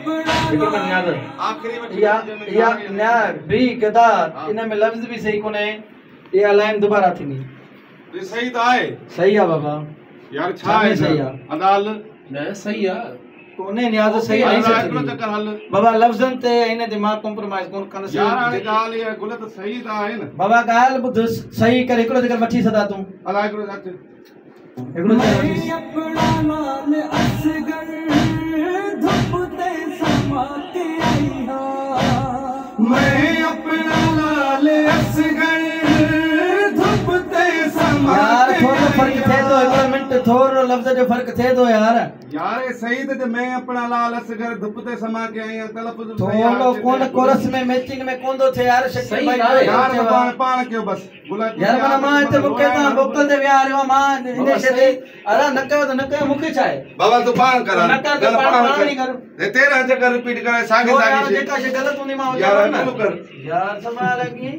हिकिड़ो मिनट याद आखिरी या ना बी गदार इन में लफ्ज भी सही कोने ये लाइन दोबारा थी नहीं ये सही तो है सही है बाबा यार छा है सही है अदाल न सही है कोने नियाज सही नहीं हिकिड़ो सही चक्कर हल बाबा लफ्जन ते इन दिमाग कॉम्प्रोमाइज कोन कर यार हाणे ॻाल्हि इहा गुल त सही त आहे न बाबा ॻाल्हि ॿुध सही करे हिकिड़ो जगह वठी सदा तूं अलाए हिकिड़ो सच हिकिड़ो जगह अपना नाम असगर धुप ते समा के आई हां मैं अपना लाल असगर धुप ते समा यार थोड़ो फर्क थे तो हिकिड़ो मिनट थोड़ो लफ्ज जो फर्क थे तो यार यार सही त मैं अपना लाल असगर धुप ते समा के आई तलफ़ुज़ थोड़ो कोन कोरस में मैचिंग में कोन दो थे यार शक्ति भाई यार पाण कयो बस गुलाब यार माना मां इते मुके ता बोकल दे विया रहियो मां इन शे अरे न कयो त न कयो मुके छाए बाबा तू पाण कर न कर तो पाण नहीं कर ए 13 चक्कर रिपीट करे सागे सागे जेका शे गलत हुनी मां यार कर यार संभाल की